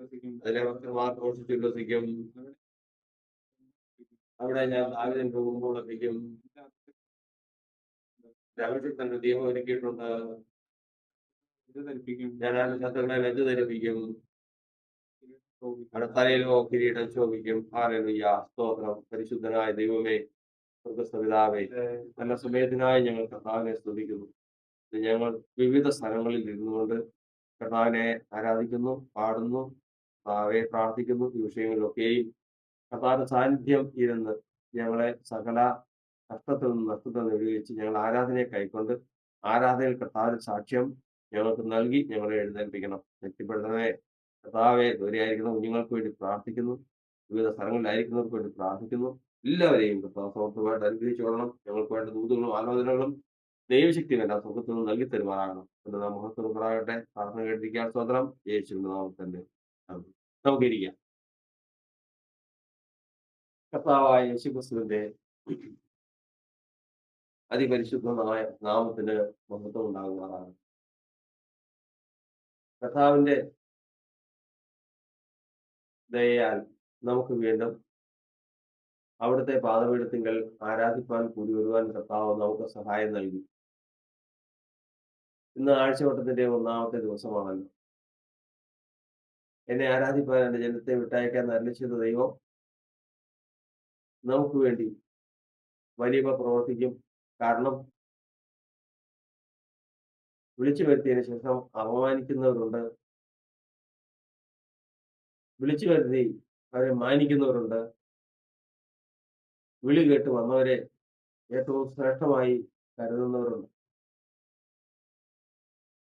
അതിലെ ഭക്തന്മാർ ഘോഷിച്ചുല്ലസിക്കും. അവിടെ ഞാൻ ദാവീദിന്റെ മുമ്പ് ഉറപ്പിക്കും. ദാവീദിൽ തന്റെ ദീപം ഒരുക്കിയിട്ടുണ്ട്. ഞാൻ അവന്റെ ശത്രുക്കളെ നെഞ്ചു ധരിപ്പിക്കും. അവിടെ തലയിലോ കിരീടം ശോഭിക്കും. ഹല്ലേലൂയ, സ്തോത്രം. പരിശുദ്ധനായ ദൈവമേ, സ്വർഗ്ഗസ്ഥപിതാവേ, നല്ല സമയത്തിനായി ഞങ്ങൾ കർത്താവിനെ സ്തുതിക്കുന്നു. ഞങ്ങൾ വിവിധ സ്ഥലങ്ങളിൽ ഇരുന്നുകൊണ്ട് കർത്താവിനെ ആരാധിക്കുന്നു, പാടുന്നു, കർത്താവെ പ്രാർത്ഥിക്കുന്നു. ഈ വിഷയങ്ങളിലൊക്കെയും കർത്താവിന്റെ സാന്നിധ്യം ഇരുന്ന് ഞങ്ങളെ സകല കഷ്ടത്തിൽ നിന്ന് നഷ്ടത്തിൽ നിന്ന് വിടുവിച്ച് ഞങ്ങൾ ആരാധനയെ കൈക്കൊണ്ട് ആരാധനയിൽ കർത്താവിന്റെ സാക്ഷ്യം ഞങ്ങൾക്ക് നൽകി ഞങ്ങളെ എഴുന്നേൽപ്പിക്കണം. വ്യക്തിപ്പെടുത്തണമേ കർത്താവെ. ദൂരെയായിരിക്കുന്ന കുഞ്ഞുങ്ങൾക്ക് വേണ്ടി പ്രാർത്ഥിക്കുന്നു. വിവിധ സ്ഥലങ്ങളിലായിരിക്കുന്നവർക്ക് വേണ്ടി പ്രാർത്ഥിക്കുന്നു. എല്ലാവരെയും കർത്താവ് സമർത്ഥമായിട്ട് അനുഗ്രഹിച്ചു കൊള്ളണം. ഞങ്ങൾക്ക് വേണ്ട ദൂതുകളും ആലോചനകളും ദൈവശക്തിയും എല്ലാം സ്വർഗ്ഗത്തിൽ നിന്ന് നൽകി തരുമാറാകണം എന്ന് നാം മഹത്വപ്പെടാകട്ടെ. പ്രാർത്ഥന കേട്ടിരിക്കാൻ സ്വതന്ത്രം യേശുവിന്റെ നാമത്തിന്റെ നമുക്ക് ഇരിക്കാം. കർത്താവായ യേശുക്രിസ്തുവിന്റെ അതിപരിശുദ്ധമായ നാമത്തിന് മഹത്വം ഉണ്ടാകുമാറാണ്. കർത്താവിന്റെ ദയയാൽ നമുക്ക് വീണ്ടും അവിടുത്തെ പാദപീഠത്തിങ്കൽ ആരാധിപ്പാൻ കൂടി വരുവാൻ കർത്താവ് നമുക്ക് സഹായം നൽകി. ഇന്ന് ആഴ്ചവട്ടത്തിന്റെ 1-ാമത്തെ ദിവസമാണല്ലോ. എന്നെ ആരാധിപ്പാൻ എന്റെ ജനത്തെ വിട്ടയക്കാൻ അരുളിച്ചെയ്ത ദൈവം നമുക്ക് വേണ്ടി വലിയ പ്രവർത്തിക്കും. കാരണം വിളിച്ചു വരുത്തിയതിനു ശേഷം അപമാനിക്കുന്നവരുണ്ട്, വിളിച്ചു വരുത്തി അവരെ മാനിക്കുന്നവരുണ്ട്, വിളി കേട്ട് വന്നവരെ ഏറ്റവും ശ്രേഷ്ഠമായി കരുതുന്നവരുണ്ട്.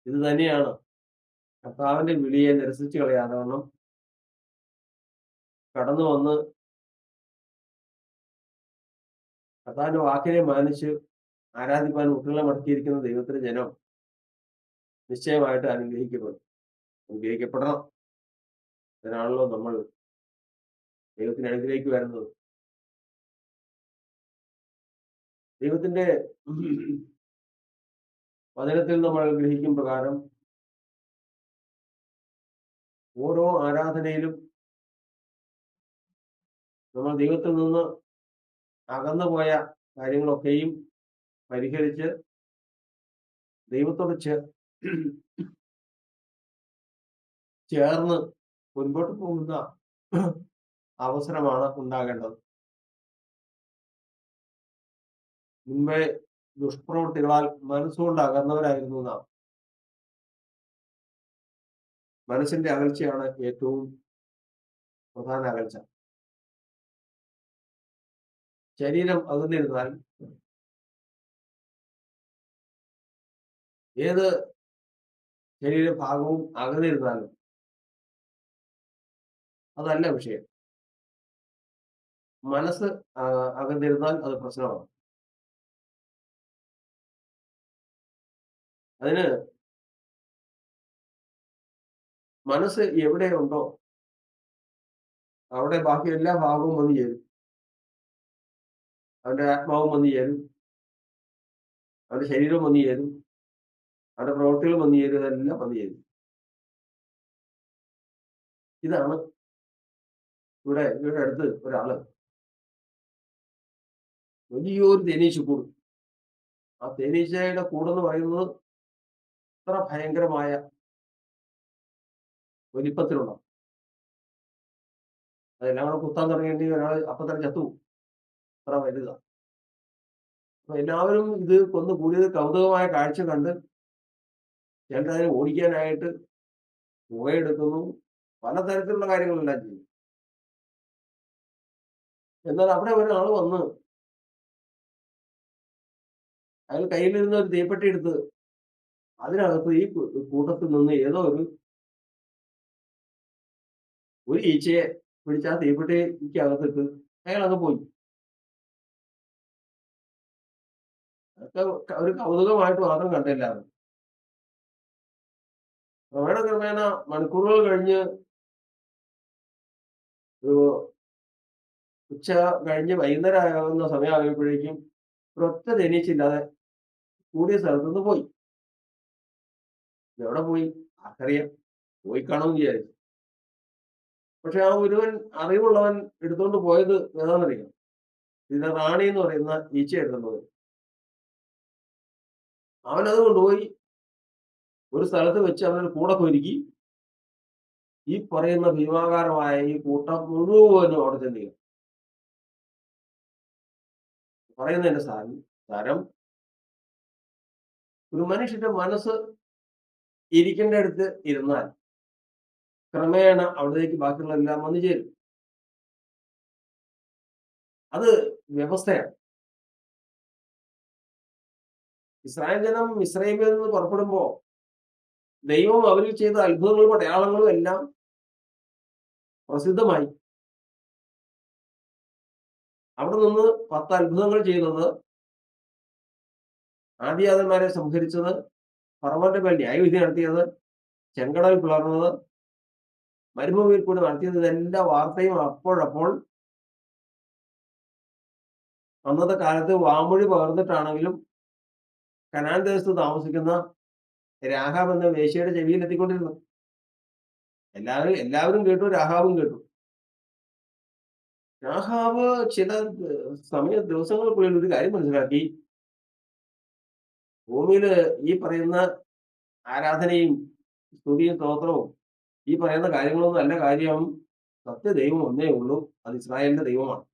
ഇത് തന്നെയാണ് കർത്താവിന്റെ വിളിയെ നിരസിച്ചു കളയാതെ വണ്ണം കടന്നു വന്ന് കർത്താവിന്റെ വാക്കിനെ മാനിച്ച് ആരാധിപ്പാൻ മുട്ടുകളെ മടക്കിയിരിക്കുന്ന ദൈവത്തിന്റെ ജനം നിശ്ചയമായിട്ട് അനുഗ്രഹിക്കപ്പെടണം. അതിനാണല്ലോ നമ്മൾ ദൈവത്തിന് അനുഗ്രഹിക്ക് വരുന്നത്. ദൈവത്തിന്റെ വചനത്തിൽ നമ്മൾ ഗ്രഹിക്കും പ്രകാരം ഓരോ ആരാധനയിലും നമ്മൾ ദൈവത്തിൽ നിന്ന് അകന്നുപോയ കാര്യങ്ങളൊക്കെയും പരിഹരിച്ച് ദൈവത്തോട് ചേർന്ന് മുൻപോട്ട് പോകുന്ന അവസരമാണ് ഉണ്ടാകേണ്ടത്. മുൻപേ ദുഷ്പ്രവൃത്തികളാൽ മനസ്സുകൊണ്ട് അകന്നവരായിരുന്നു നാം. മനസ്സിന്റെ അകൽച്ചയാണ് ഏറ്റവും പ്രധാന അകൽച്ച. ശരീരം അകന്നിരുന്നാൽ ഏത് ശരീരഭാഗവും അകന്നിരുന്നാലും അതല്ല വിഷയം. മനസ്സ് അകന്നിരുന്നാൽ അത് പ്രശ്നമാണ്. അതിന് മനസ്സ് എവിടെയുണ്ടോ അവിടെ ബാക്കി എല്ലാ ഭാഗവും വന്നു ചേരും. അവന്റെ ആത്മാവും വന്നു ചേരും, അവന്റെ ശരീരവും വന്നു ചേരും, അവന്റെ പ്രവൃത്തികളും വന്നു ചേരും, ഇതെല്ലാം വന്നു ചേരും. ഇതാണ് ഇവിടെ അടുത്ത് ഒരാള് വലിയൊരു തേനീച്ച കൂട്. ആ തേനീച്ചയുടെ കൂടെന്ന് പറയുന്നത് അത്ര ഭയങ്കരമായ വലിപ്പത്തിലുള്ള, അതെല്ലാം കൂടെ കുത്താൻ തുടങ്ങിയിട്ട് ഒരാൾ അപ്പൊ തന്നെ ചത്തുപോകും. അത്ര വലുതാ. അപ്പൊ എല്ലാവരും ഇത് കൊന്നു കൂടിയത് കൗതുകമായ കാഴ്ച കണ്ട് ചിലരതിനെ ഓടിക്കാനായിട്ട് പുകയെടുക്കുന്നു, പലതരത്തിലുള്ള കാര്യങ്ങളെല്ലാം ചെയ്യും. എന്നാൽ അവിടെ ഒരാൾ വന്ന് അയാൾ കയ്യിലിരുന്ന ഒരു തീപ്പെട്ടി എടുത്ത് അതിനകത്ത് ഈ കൂട്ടത്തിൽ നിന്ന് ഏതോ ഒരു ഈച്ചയെ പിടിച്ച് ആ തീപ്പെട്ടിക്ക് അകത്തിട്ട് അയാൾ അങ്ങ് പോയി. അതൊക്കെ ഒരു കൗതുകമായിട്ട് മാത്രം കണ്ടില്ലായിരുന്നു. ക്രമേണ മണിക്കൂറുകൾ കഴിഞ്ഞ് ഒരു ഉച്ച കഴിഞ്ഞ് വൈകുന്നേരം ആകുന്ന സമയമാകുമ്പോഴേക്കും ഒരൊറ്റ തേനീച്ചയില്ലാതെ കൂടിയ സ്ഥലത്തുനിന്ന് പോയി. എവിടെ പോയി ആർക്കറിയാം, പോയി കാണുമെന്ന് വിചാരിച്ചു. പക്ഷെ ആ ഒരുവൻ അറിവുള്ളവൻ എടുത്തുകൊണ്ട് പോയത് ഏതാണെന്നറിയാം? ഇതിന്റെ റാണി എന്ന് പറയുന്ന ഈച്ച എടുത്തുകൊണ്ട് പോയി. അവനത് കൊണ്ടുപോയി ഒരു സ്ഥലത്ത് വെച്ച് അവനൊരു കൂടൊക്കെ ഒരുക്കി ഈ പറയുന്ന ഭീമാകാരമായ ഈ കൂട്ടം മുഴുവനും അവിടെ ചെന്ന് പറയുന്നതിന്റെ സാരം ഒരു മനുഷ്യന്റെ മനസ്സ് ഇരിക്കേണ്ടടുത്ത് ഇരുന്നാൽ ക്രമേണ അവിടേക്ക് ബാക്കിയുള്ള എല്ലാം വന്നു ചേരും. അത് വ്യവസ്ഥയാണ്. ഇസ്രായേൽ ജനം മിസ്രൈമിൽ നിന്ന് പുറപ്പെടുമ്പോ ദൈവം അവരിൽ ചെയ്ത അത്ഭുതങ്ങളും അടയാളങ്ങളും എല്ലാം പ്രസിദ്ധമായി. അവിടെ നിന്ന് 10 അത്ഭുതങ്ങൾ ചെയ്തത്, ആദിയാതന്മാരെ സംഹരിച്ചത്, ഫറവോന്റെ മേൽ ന്യായവിധി നടത്തിയത്, ചെങ്കടൽ പിളർന്നത്, മരുഭൂമിയിൽ കൂടി നടത്തിയത്, ഇതെല്ലാം വാർത്തയും അപ്പോഴപ്പോൾ അന്നത്തെ കാലത്ത് വാമൊഴി പകർന്നിട്ടാണെങ്കിലും കനാൻ ദേശത്ത് താമസിക്കുന്ന രാഹാബ് എന്ന വേശ്യയുടെ ചെവിയിൽ എത്തിക്കൊണ്ടിരുന്നു. എല്ലാവരും കേട്ടു, രാഹാബും കേട്ടു. രാഹാബ് ചില ദിവസങ്ങൾക്കുള്ളിൽ ഒരു കാര്യം മനസ്സിലാക്കി. ഭൂമിയില് ഈ പറയുന്ന ആരാധനയും സ്തുതിയും സ്തോത്രവും ഈ പറയുന്ന കാര്യങ്ങളൊന്നും അല്ല കാര്യം. സത്യദൈവം ഒന്നേ ഉള്ളൂ, അത് ഇസ്രായേലിന്റെ ദൈവമാണ്.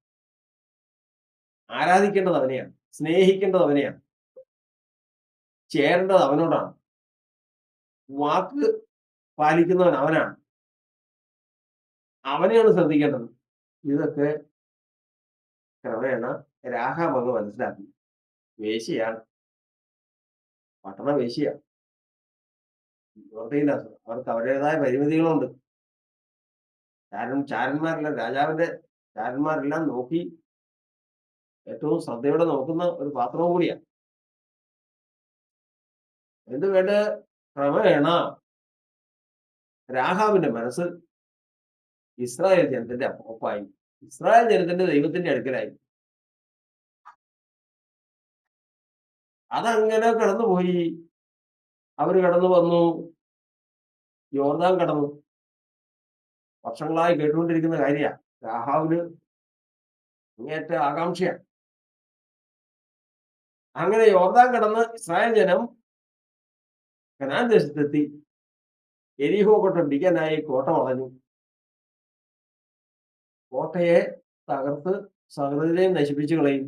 ആരാധിക്കേണ്ടത് അവനെയാണ്, സ്നേഹിക്കേണ്ടത് അവനെയാണ്, ചേരേണ്ടത് അവനോടാണ്, വാക്ക് പാലിക്കുന്നവൻ അവനാണ്, അവനെയാണ് ശ്രദ്ധിക്കേണ്ടത്. ഇതൊക്കെ ക്രമേണ രാഹാബ് മനസ്സിലാക്കി. വേശ്യയാണ്, പട്ടണ വേശ്യയാണ്. നിവർത്തിയില്ല, അവർക്ക് അവരുടേതായ പരിമിതികളുണ്ട്. ചാരന്മാരെല്ലാം, രാജാവിന്റെ ചാരന്മാരെല്ലാം നോക്കി ഏറ്റവും ശ്രദ്ധയോടെ നോക്കുന്ന ഒരു പാത്രവും കൂടിയാണ്. എന്ത് വേണ്ട, ക്രമേണ രാഹാബിന്റെ മനസ്സ് ഇസ്രായേൽ ജനത്തിന്റെ ഒപ്പായി, ഇസ്രായേൽ ജനത്തിന്റെ ദൈവത്തിന്റെ അടുക്കലായി. അതങ്ങനെ കടന്നുപോയി. അവര് കടന്നു വന്നു, യോർദാൻ കടന്നു. വർഷങ്ങളായി കേട്ടുകൊണ്ടിരിക്കുന്ന കാര്യമാണ്. രാഹാബിന് അങ്ങേറ്റ ആകാംക്ഷയാണ്. അങ്ങനെ യോർദാൻ കടന്ന് ഇസ്രായേൽ ജനം കനാൻ ദേശത്തെത്തി. എരിഹോ കോട്ട പിടിക്കാനായി കോട്ട വളഞ്ഞു. കോട്ടയെ തകർത്ത് സകലതിനെയും നശിപ്പിച്ചു കളയും.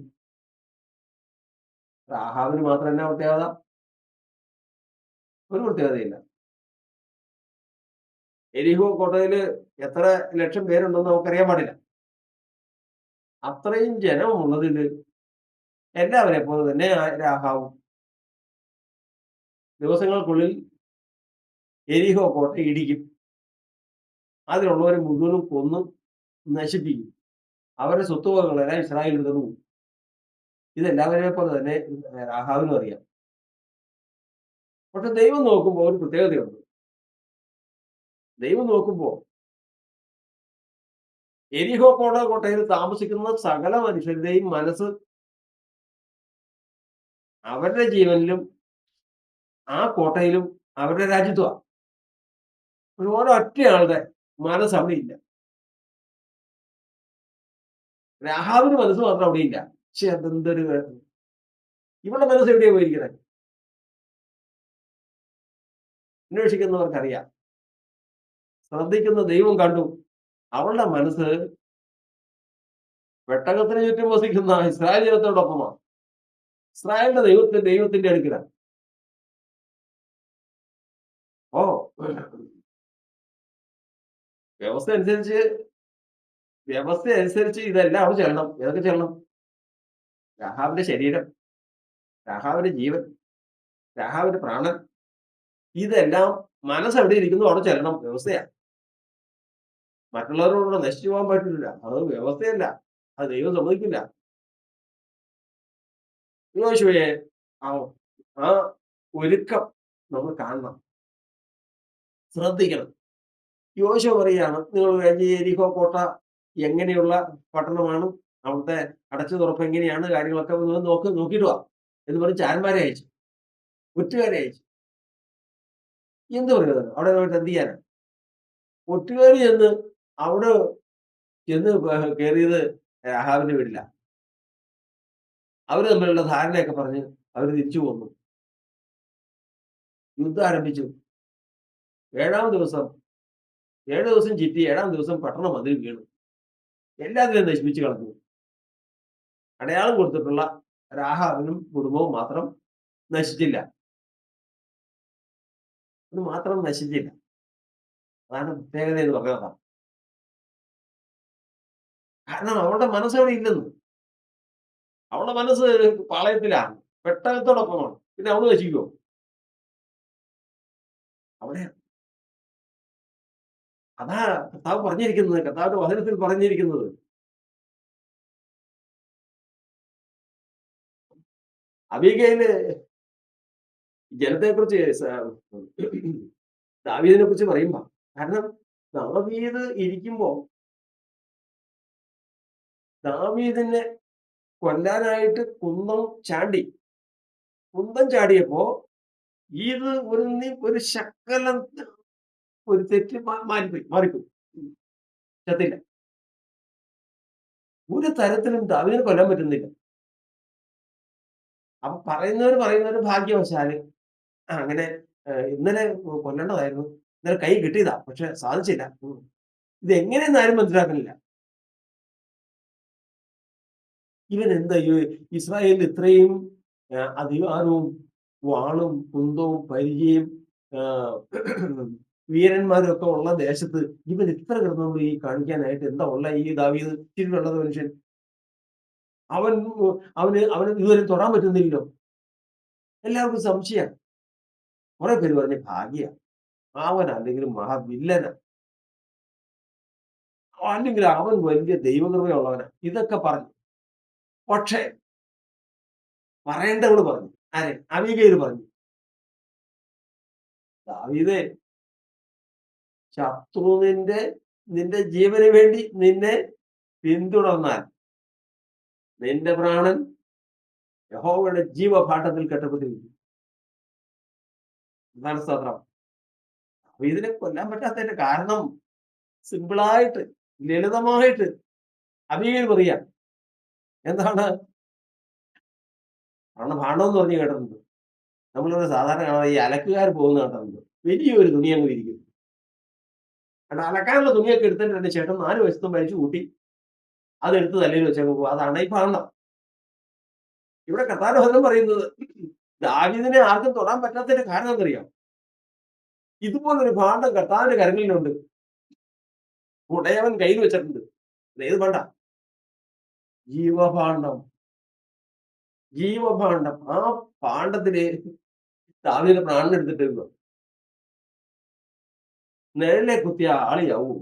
രാഹാബിന് മാത്രം എന്നാ പ്രത്യേകത? ഒരു പ്രത്യേകതയില്ല. എരിഹോ കോട്ടയില് എത്ര ലക്ഷം പേരുണ്ടെന്ന് നമുക്കറിയാൻ പാടില്ല. അത്രയും ജനമുള്ളതില് എല്ലാവരെ പോലെ തന്നെ രാഹാബും ദിവസങ്ങൾക്കുള്ളിൽ എരിഹോ കോട്ട ഇടിക്കും. അതിലുള്ളവരെ മുഴുവനും കൊന്ന് നശിപ്പിക്കും. അവരുടെ സ്വത്തുവകകളെല്ലാം ഇസ്രായേൽ എടുത്തു. ഇതെല്ലാവരെ പോലെ തന്നെ രാഹാബിനും അറിയാം. പക്ഷെ ദൈവം നോക്കുമ്പോൾ ഒരു പ്രത്യേകതയുണ്ട്. ദൈവം നോക്കുമ്പോൾ എരിഹോ കോട്ടയിൽ താമസിക്കുന്ന സകല മനുഷ്യരുടെയും മനസ്സ് അവരുടെ ജീവനിലും ആ കോട്ടയിലും അവരുടെ രാജ്യത്തുമാണ്. പക്ഷെ ഒരൊറ്റയാളുടെ മനസ്സ് അവിടെ ഇല്ല. രാഹാബിന് മനസ്സ് മാത്രം അവിടെ ഇല്ല. പക്ഷെ അതെന്തൊരു, ഇവളുടെ മനസ്സ് എവിടെയാ പോയിരിക്കുന്നത്? അന്വേഷിക്കുന്നവർക്കറിയാം. ശ്രദ്ധിക്കുന്ന ദൈവം കണ്ടു. അവളുടെ മനസ്സ് പെട്ടകത്തിന് ചുറ്റും വസിക്കുന്ന ഇസ്രായേൽ ജനത്തോടൊപ്പമാണ്. ഇസ്രായേലിന്റെ ദൈവത്തിന്റെ അടുക്കലാണ്. ഓ, വ്യവസ്ഥ അനുസരിച്ച് ഇതെല്ലാം അവിടെ ചെല്ലണം. ഏതൊക്കെ ചെല്ലണം? രാഹാബിന്റെ ശരീരം, രാഹാബിന്റെ ജീവൻ, രാഹാബിന്റെ പ്രാണൻ, ഇതെല്ലാം മനസ്സ് എവിടെ ഇരിക്കുന്നു അവിടെ ചെല്ലണം. വ്യവസ്ഥയാണ്. മറ്റുള്ളവരോട് നശിച്ചു പോകാൻ പറ്റില്ല. അത് വ്യവസ്ഥയല്ല, അത് ദൈവം സമ്മതിക്കില്ല. യോശുവയെ ആ ഒരുക്കം നമ്മൾ കാണണം, ശ്രദ്ധിക്കണം. യോശുവ പറയാണ്, നിങ്ങൾ എരിഹോ കോട്ട എങ്ങനെയുള്ള പട്ടണമാണ്, അവിടുത്തെ അടച്ചു തുറപ്പ് എങ്ങനെയാണ്, കാര്യങ്ങളൊക്കെ നോക്കിയിട്ട് വാ എന്ന് പറഞ്ഞ് ചാരന്മാരെ അയച്ചു, ഒറ്റുകാരെ അയച്ചു. എന്ത് പറയുന്നത്? അവിടെ പോയിട്ട് എന്ത് ചെയ്യാനാണ്? ഒറ്റുകാരി എന്ന് അവിടെ ചെന്ന് കയറിയത് രാഹാബിന്റെ വീട്ടിലാ. അവര് തമ്മിലുള്ള ധാരണയൊക്കെ പറഞ്ഞ് അവര് തിരിച്ചു പോന്നു. യുദ്ധം ആരംഭിച്ചു. ഏഴാം ദിവസം 7 ദിവസം ചുറ്റി 7-ാം ദിവസം പട്ടണം മതിൽ വീണു. എല്ലാത്തിനെയും നശിപ്പിച്ചു കളഞ്ഞു. അടയാളം കൊടുത്തിട്ടുള്ള രാഹാബിനും കുടുംബവും മാത്രം നശിച്ചില്ല. അത് മാത്രം നശിച്ചില്ല. അതാണ് പ്രത്യേകത എന്ന് പറഞ്ഞതാണ്. കാരണം അവളുടെ മനസ്സവിടെ ഇല്ലെന്ന്. അവളുടെ മനസ്സ് പാളയത്തിലാണ്. പെട്ടകത്തോടൊപ്പമാണ്. പിന്നെ അവള് നശിക്കുമോ? അവിടെ അതാ കർത്താവ് പറഞ്ഞിരിക്കുന്നത്. കർത്താവിന്റെ വചനത്തിൽ പറഞ്ഞിരിക്കുന്നത്. അബീഗയില് ജനത്തെക്കുറിച്ച് ദാവീദിനെ കുറിച്ച് പറയുമ്പോ, കാരണം ദാവീദ് ഇരിക്കുമ്പോ ദാവീദിനെ കൊല്ലാനായിട്ട് കുന്തം ചാടിയപ്പോ ഇത് ഒരു ശകലം ഒരു തെറ്റ് മാറിപ്പോയി. ചത്തില്ല. ഒരു തരത്തിലും ദാവീദിനെ കൊല്ലാൻ പറ്റുന്നില്ല. അപ്പൊ പറയുന്നവര് ഭാഗ്യവശാല് അങ്ങനെ ഇന്നലെ കൊല്ലേണ്ടതായിരുന്നു. ഇന്നലെ കൈ കിട്ടിയതാ. പക്ഷെ സാധിച്ചില്ല. ഇതെങ്ങനെയെന്ന് ആരും മനസ്സിലാക്കുന്നില്ല. ഇവൻ എന്താ ഇസ്രായേലിൽ ഇത്രയും അധികാരവും വാളും കുന്തവും പരിചയം വീരന്മാരും ഒക്കെ ഉള്ള ദേശത്ത് ഇവൻ ഇത്ര കിടന്നുകൊണ്ട് ഈ കാണിക്കാനായിട്ട് എന്താ ഉള്ള ഈ ദാവീദ് ചിരിയുള്ളത് മനുഷ്യൻ? അവന് ഇതുവരെ തൊടാൻ പറ്റുന്നില്ലല്ലോ. എല്ലാവർക്കും സംശയം. കുറെ പേര് പറഞ്ഞ ഭാഗ്യ അവൻ അല്ലെങ്കിൽ മഹാവില്ലന, അല്ലെങ്കിൽ അവൻ വലിയ ദൈവകൃപയുള്ളവനാ. ഇതൊക്കെ പറഞ്ഞു. പക്ഷേ പറയേണ്ടവള് പറഞ്ഞു. ആരെ? അബീഗയിൽ പറഞ്ഞു. ദാവീദേ, ശത്രു നിന്റെ ജീവന് വേണ്ടി നിന്നെ പിന്തുടർന്നാൽ നിന്റെ പ്രാണൻ യഹോവയുടെ ജീവഭാണ്ഡത്തിൽ കെട്ടപ്പെട്ടിരിക്കും. എന്താണ് സ്തോത്രം? ദാവീദിനെ കൊല്ലാൻ പറ്റാത്തതിന്റെ കാരണം സിമ്പിളായിട്ട് ലളിതമായിട്ട് അബീഗയിൽ പറയാം. എന്താണ്? കാരണം ഭാണ്ഡം എന്ന് പറഞ്ഞ് കേട്ടിട്ടുണ്ട്. നമ്മളിവിടെ സാധാരണ കാണാതെ ഈ അലക്കുകാർ പോകുന്ന കേട്ടിട്ടുണ്ട്. വലിയൊരു തുണി അങ്ങ് ഇരിക്കും. കാരണം അലക്കാനുള്ള തുണിയൊക്കെ എടുത്തിട്ട് എന്റെ ചേട്ടൻ 4 വശത്തും വലിച്ചു കൂട്ടി അതെടുത്ത് തലയിൽ വെച്ചങ്ങ് പോകും. അതാണ് ഈ ഭാണ്ഡം. ഇവിടെ കർത്താവിന്റെ വചനം പറയുന്നത് ദാവീദിനെ ആർക്കും തൊടാൻ പറ്റാത്തതിന്റെ കാരണം എന്തറിയാം? ഇതുപോലൊരു ഭാണ്ഡം കർത്താവിന്റെ കരങ്ങളിലുണ്ട്. ഉടയവൻ കയ്യിൽ വെച്ചിട്ടുണ്ട്. ഏത് ഭാണ്ഡ? ജീവഭാണ്ഡം. ജീവഭാണ്ഡം. ആ ഭാണ്ഡത്തില് ദാവീദിന്റെ പ്രാണൻ എടുത്തിട്ട് നിഴലിനെ കുത്തിയ ആളിയാവൂ.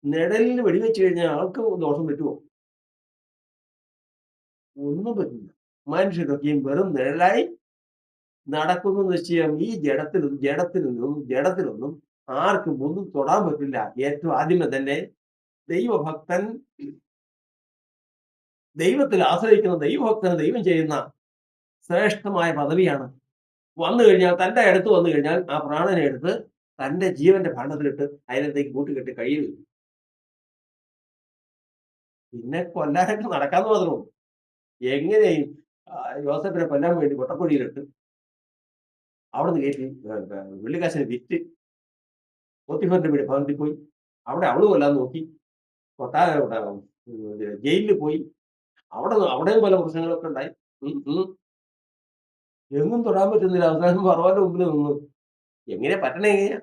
നിഴലിന് വെടിവെച്ച് കഴിഞ്ഞാൽ ആൾക്ക് ദോഷം പറ്റുമോ? ഒന്നും പറ്റില്ല. മനുഷ്യരൊക്കെയും വെറും നിഴലായി നടക്കുന്നു നിശ്ചയം. ഈ ജഡത്തിലൊന്നും ആർക്കും ഒന്നും തൊടാൻ പറ്റില്ല. ഏറ്റവും ആദ്യമേ തന്നെ ദൈവഭക്തൻ, ദൈവത്തിൽ ആശ്രയിക്കുന്ന ദൈവഭക്തന് ദൈവം ചെയ്യുന്ന ശ്രേഷ്ഠമായ പദവിയാണ്. വന്നു കഴിഞ്ഞാൽ തന്റെ അടുത്ത് വന്നു കഴിഞ്ഞാൽ ആ പ്രാണനെ എടുത്ത് തന്റെ ജീവന്റെ ഭാണ്ഡത്തിലിട്ട് അതിനകത്തേക്ക് കൂട്ടുകെട്ടി കയ്യിൽ വെക്കും. പിന്നെ കൊല്ലാനായിട്ട് നടക്കാന്ന് മാത്രമേ ഉള്ളൂ. എങ്ങനെയും യോസേഫിനെ കൊല്ലാൻ വേണ്ടി കൊട്ടക്കുഴിയിലിട്ട് അവിടുന്ന് കയറ്റി വെള്ളിക്കാശിനെ വിറ്റ് പോത്തിഫറിന്റെ വീട് ഭവനത്തിൽ പോയി. അവിടെ അവള് കൊല്ലാൻ നോക്കി. ജയിലിൽ പോയി. അവിടെയും പല പ്രശ്നങ്ങളൊക്കെ ഉണ്ടായി. എങ്ങും തൊടാൻ പറ്റുന്നില്ല. അവസാനം ഫറവോന്റെ മുമ്പിൽ നിന്നു. എങ്ങനെ പറ്റണേ എങ്ങനെയാ?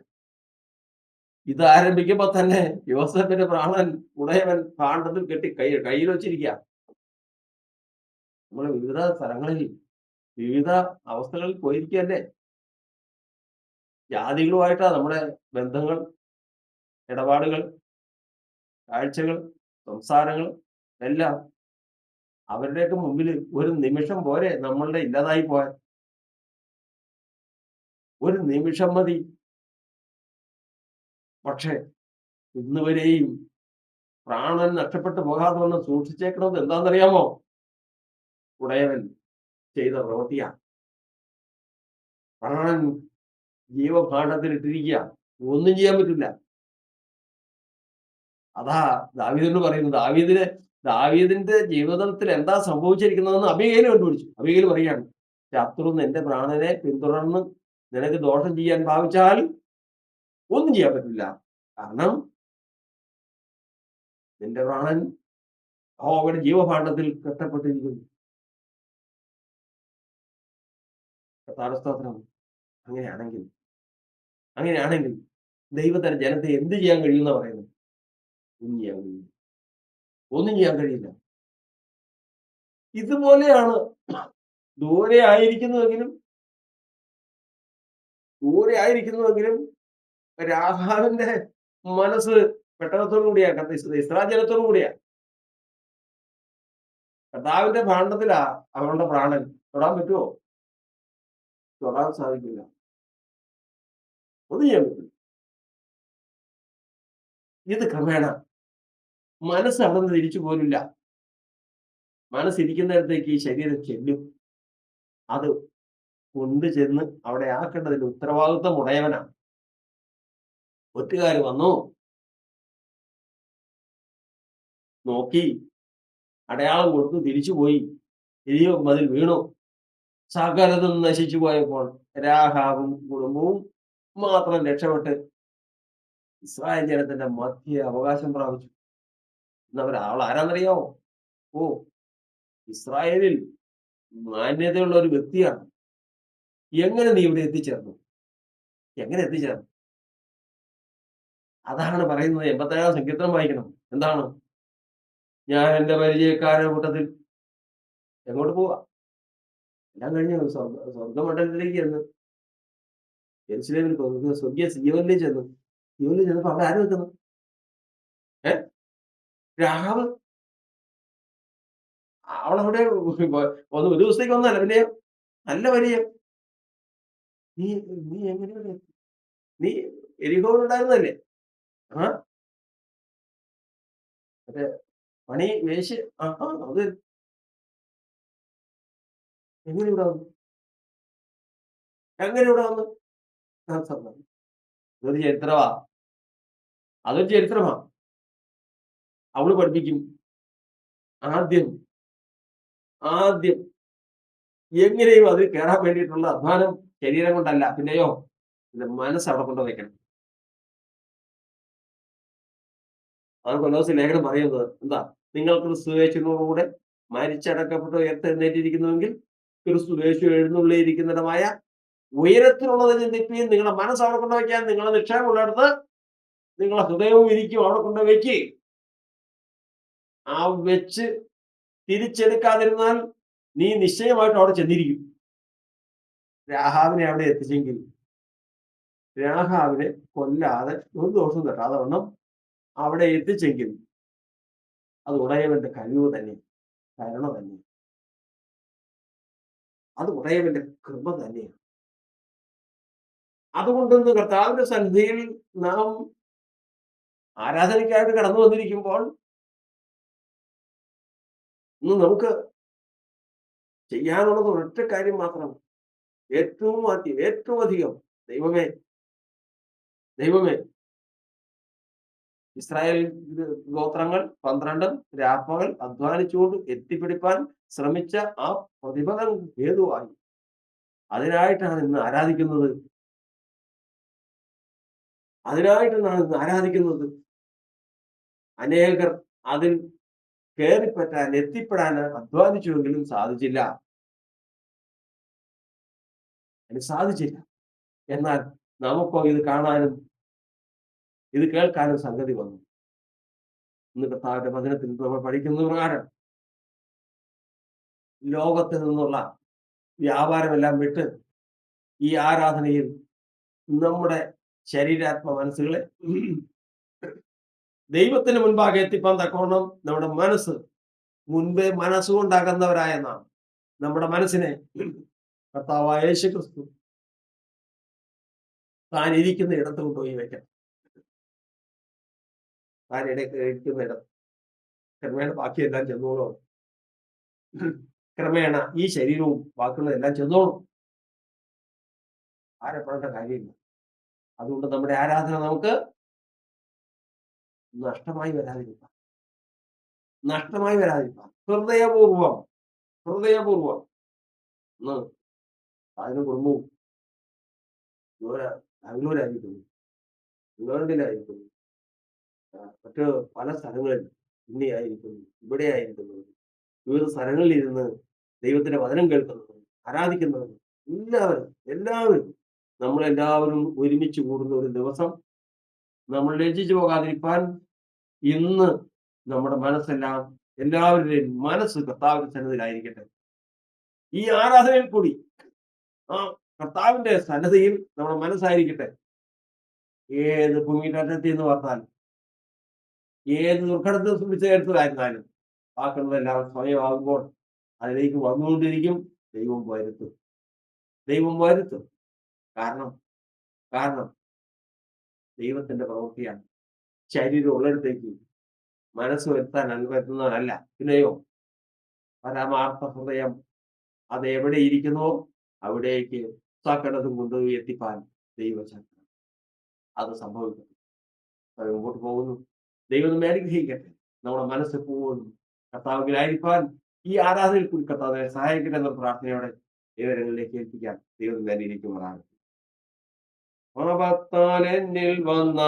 ഇത് ആരംഭിക്കുമ്പോ തന്നെ യോസേഫിന്റെ പ്രാണൻ ഉടയവൻ ഭാണ്ഡത്തിൽ കെട്ടി കയ്യിൽ വെച്ചിരിക്കുക. നമ്മൾ വിവിധ സ്ഥലങ്ങളിൽ വിവിധ അവസ്ഥകളിൽ പോയിരിക്കല്ലേ. ജാതികളുമായിട്ടാ നമ്മുടെ ബന്ധങ്ങൾ, ഇടപാടുകൾ, കാഴ്ചകൾ, സംസാരങ്ങൾ എല്ലാം. അവരുടെയൊക്കെ മുമ്പിൽ ഒരു നിമിഷം പോരെ നമ്മളുടെ ഇല്ലാതായി പോയാൽ. ഒരു നിമിഷം മതി. പക്ഷെ ഇന്നുവരെയും പ്രാണൻ നഷ്ടപ്പെട്ടു പോകാതെ വന്ന് സൂക്ഷിച്ചേക്കുന്നത് എന്താണെന്നറിയാമോ? ഉടയവൻ ചെയ്ത പ്രവൃത്തിയാ. പ്രാണൻ ജീവഭാണ്ഡത്തിൽ ഇട്ടിരിക്കുക. ഒന്നും ചെയ്യാൻ പറ്റില്ല. അതാ ദാവീദിനോട് പറയുന്നത്. ദാവീദിന്റെ ജീവിതത്തിൽ എന്താ സംഭവിച്ചിരിക്കുന്നതെന്ന് അബീഗയിൽ കണ്ടുപിടിച്ചു. അബീഗയിൽ പറയാണ്, ശത്രു നിന്റെ പ്രാണനെ പിന്തുടർന്ന് നിനക്ക് ദോഷം ചെയ്യാൻ ഭാവിച്ചാൽ ഒന്നും ചെയ്യാൻ പറ്റില്ല. കാരണം നിന്റെ പ്രാണൻ യഹോവയുടെ ജീവഭാണ്ഡത്തിൽ കെട്ടപ്പെട്ടിരിക്കുന്നു. കർത്താവിന്റെ സ്തോത്രം. അങ്ങനെയാണെങ്കിൽ അങ്ങനെയാണെങ്കിൽ ദൈവത്തിന് ജനത്തെ എന്ത് ചെയ്യാൻ കഴിയുമെന്നാ പറയുന്നത്? ഒന്നും ചെയ്യാൻ കഴിയില്ല. ഒന്നും ചെയ്യാൻ കഴിയില്ല. ഇതുപോലെയാണ് ദൂരെ ആയിരിക്കുന്നുവെങ്കിലും ദൂരെ ആയിരിക്കുന്നുവെങ്കിലും രാഹാബിന്റെ മനസ്സ് പെട്ടകത്തോടു കൂടിയാ, ഇസ്രായേൽ ജനത്തോടു കൂടിയാ. കർത്താവിന്റെ ഭാണ്ഡത്തിലാ അവളുടെ പ്രാണൻ. തൊടാൻ പറ്റുമോ? തൊടാൻ സാധിക്കില്ല. ഒന്നും ചെയ്യാൻ പറ്റില്ല. ഇത് ക്രമേണ മനസ്സ് അവിടെ നിന്ന് തിരിച്ചു പോരില്ല. മനസ്സിരിക്കുന്നിടത്തേക്ക് ഈ ശരീരം ചെല്ലും. അത് കൊണ്ടുചെന്ന് അവിടെ ആക്കേണ്ടതിന്റെ ഉത്തരവാദിത്വം ഉടയവനാണ്. ഒറ്റുകാര് വന്നു, നോക്കി, അടയാളം കൊടുത്തു, തിരിച്ചുപോയി. എരിയോ മതിൽ വീണു. സകലതും നശിച്ചു പോയപ്പോൾ രാഹാബും കുടുംബവും മാത്രം രക്ഷപ്പെട്ട് ഇസ്രായേൽ ജനത്തിന്റെ മധ്യ അവകാശം പ്രാപിച്ചു. എന്നവർ അവൾ ആരാന്നറിയാമോ? ഓ, ഇസ്രായേലിൽ മാന്യതയുള്ള ഒരു വ്യക്തിയാണ്. എങ്ങനെ നീ ഇവിടെ എത്തിച്ചേർന്നു? എങ്ങനെ എത്തിച്ചേർന്നു? അതാണ് പറയുന്നത്. 87 സങ്കീർത്തനം വായിക്കണം. എന്താണ്? ഞാൻ എന്റെ പരിചയക്കാരുടെ കൂട്ടത്തിൽ എങ്ങോട്ട് പോവാ? എല്ലാം കഴിഞ്ഞു സ്വർഗമണ്ഡലത്തിലേക്ക് ചെന്ന്, യെരൂശലേമിൽ സ്വർഗീയ സിയോനിലേക്ക് ചെന്നു. സിയോനിൽ ചെന്നപ്പോ അവിടെ ആര് നിൽക്കുന്നു? രാഹാബ്. അവളവിടെ ഒരു ദിവസത്തേക്ക് വന്നല്ല, പിന്നെ നല്ല പരിചയം. നീ നീ എങ്ങനെയാണ്? നീ എരിഹോവിലുണ്ടായിരുന്നല്ലേ? ആ മറ്റേ പണി വേശ്യ. അത് എങ്ങനെ ഇവിടെ വന്നു? എങ്ങനെ ഇവിടെ വന്നു? അതൊരു ചരിത്രമാ. അതൊരു ചരിത്രമാ. അവള് പഠിപ്പിക്കും. ആദ്യം ആദ്യം എങ്ങനെയും അതിൽ കയറാൻ വേണ്ടിയിട്ടുള്ള അധ്വാനം ശരീരം കൊണ്ടല്ല, പിന്നെയോ മനസ്സ് അവിടെ കൊണ്ട് വെക്കണം. അതാണ് കൊലോസ്യ ലേഖനം പറയുന്നത്. എന്താ? നിങ്ങൾ ക്രിസ്തുയേശുവിനോടുകൂടെ മരിച്ചടക്കപ്പെട്ട് ഉയർത്തെഴുന്നേറ്റിരിക്കുന്നുവെങ്കിൽ ക്രിസ്തുയേശു എഴുന്നള്ളിയിരിക്കുന്നിടമായ ഉയരത്തിലുള്ളത് ചിന്തിക്കുകയും നിങ്ങളുടെ മനസ്സ് അവിടെ കൊണ്ട് വയ്ക്കാൻ നിങ്ങളെ നിക്ഷേപമുള്ളിടത്ത് നിങ്ങളെ ഹൃദയവും ഇരിക്കും അവിടെ കൊണ്ട് വെക്കുക. ആ വെച്ച് തിരിച്ചെടുക്കാതിരുന്നാൽ നീ നിശ്ചയമായിട്ടും അവിടെ ചെന്നിരിക്കും. രാഹാബിനെ അവിടെ എത്തിച്ചെങ്കിൽ രാഹാബിനെ കൊല്ലാതെ ഒരു ദോഷം തട്ടാതെ വണ്ണം അവിടെ എത്തിച്ചെങ്കിൽ അത് ഉടയവന്റെ കഴിവ് തന്നെ, കരുണ തന്നെ, അത് ഉടയവന്റെ കൃപ തന്നെയാണ്. അതുകൊണ്ടിന്ന് കർത്താവിന്റെ സന്നിധിയിൽ നാം ആരാധനയ്ക്കായിട്ട് കടന്നു വന്നിരിക്കുമ്പോൾ ഇന്ന് നമുക്ക് ചെയ്യാനുള്ളത് ഒരൊറ്റ കാര്യം മാത്രം. ഏറ്റവും അധികം ദൈവമേ ഇസ്രായേൽ ഗോത്രങ്ങൾ 12 രാപ്പകൽ അധ്വാനിച്ചുകൊണ്ട് എത്തിപ്പിടിപ്പാൻ ശ്രമിച്ച ആ പ്രതിഫലം ഹേതുവായി. അതിനായിട്ടാണ് ഇന്ന് ആരാധിക്കുന്നത്. അനേകർ അതിൽ കയറിപ്പറ്റാൻ, എത്തിപ്പെടാൻ അധ്വാനിച്ചുവെങ്കിലും സാധിച്ചില്ല. എന്നാൽ നമുക്കോ ഇത് കാണാനും ഇത് കേൾക്കാനും സംഗതി വന്നു. ഇന്ന് കർത്താവിന്റെ വചനത്തിൽ നമ്മൾ പഠിക്കുന്ന പ്രകാരം ലോകത്തിൽ നിന്നുള്ള വ്യാപാരമെല്ലാം വിട്ട് ഈ ആരാധനയിൽ നമ്മുടെ ശരീരാത്മ മനസ്സുകളെ ദൈവത്തിന് മുൻപാകെ എത്തിപ്പാൻ തക്കവണ്ണം നമ്മുടെ മനസ്സ് മുൻപേ മനസ്സുകൊണ്ടാകുന്നവരായ നാം നമ്മുടെ മനസ്സിനെ കർത്താവായ യേശു ക്രിസ്തു താൻ ഇരിക്കുന്ന ഇടത്ത് കൊണ്ടുപോയി വെക്കണം. താൻ ഇരിക്കുന്ന ഇടം ക്രമേണ ബാക്കിയെല്ലാം ചെന്നോളൂ. ക്രമേണ ഈ ശരീരവും ബാക്കിയുള്ളതെല്ലാം ചെന്നോളും. ആരെപ്പെടേണ്ട കാര്യമില്ല. അതുകൊണ്ട് നമ്മുടെ ആരാധന നമുക്ക് നഷ്ടമായി വരാതിരിക്കാൻ, നഷ്ടമായി വരാതിരിക്കാൻ ഹൃദയപൂർവം, ഹൃദയപൂർവം ഇന്ന് അതിന് കുടുംബവും ബാംഗ്ലൂരായിരിക്കുന്നു, ഇംഗ്ലണ്ടിലായിരിക്കുന്നു, മറ്റ് പല സ്ഥലങ്ങളിൽ ഇന്ത്യയായിരിക്കുന്നു, ഇവിടെ ആയിരിക്കുന്നു, വിവിധ സ്ഥലങ്ങളിൽ ഇരുന്ന് ദൈവത്തിന്റെ വചനം കേൾക്കുന്നത്, ആരാധിക്കുന്നത്, എല്ലാവരും എല്ലാവരും നമ്മളെല്ലാവരും ഒരുമിച്ച് കൂടുന്ന ഒരു ദിവസം നമ്മൾ ലജ്ജിച്ചു പോകാതിരിക്കാൻ ഇന്ന് നമ്മുടെ മനസ്സെല്ലാം, എല്ലാവരുടെയും മനസ്സ് കർത്താവിന്റെ സന്നിധിയിലായിരിക്കട്ടെ. ഈ ആരാധനയിൽ കൂടി ആ കർത്താവിന്റെ സന്നദ്ധയിൽ നമ്മുടെ മനസ്സായിരിക്കട്ടെ. ഏത് ഭൂമിയുടെ അറ്റത്തിൽ നിന്ന് വന്നാൽ, ഏത് ദുർഘടത്തിൽ സംഭവിച്ചതായിരുന്നാലും ആക്കുന്നതെല്ലാം സമയമാകുമ്പോൾ അതിലേക്ക് വന്നുകൊണ്ടിരിക്കും. ദൈവം വരുത്തും, ദൈവം വരുത്തും. കാരണം കാരണം ദൈവത്തിന്റെ പ്രവൃത്തിയാണ്. ശരീരം ഉള്ളിടത്തേക്ക് മനസ്സ് വരുത്തുന്നവനല്ല. പിന്നെയോ പരമാർത്ഥ ഹൃദയം അത് എവിടെ ഇരിക്കുന്നുവോ അവിടേക്ക് സകലതും കൊണ്ടുപോയി എത്തിപ്പാൻ ദൈവശക്തി അത് സംഭവിക്കുന്നു. അത് മുമ്പോട്ട് പോകുന്നു. ദൈവം നമ്മെ അനുഗ്രഹിക്കട്ടെ. നമ്മുടെ മനസ്സ് പോകുന്നു കർത്താവിലായിരിക്കാൻ ഈ ആരാധനയിൽ കൂടി കർത്താവിനെ സഹായിക്കട്ടെ എന്ന പ്രാർത്ഥനയോടെ ദൈവങ്ങളിലേക്ക് ഏൽപ്പിക്കാൻ ദൈവം അനുഗ്രഹിക്കുമാറാണ്. പാപത്താൽ എന്നിൽ വന്ന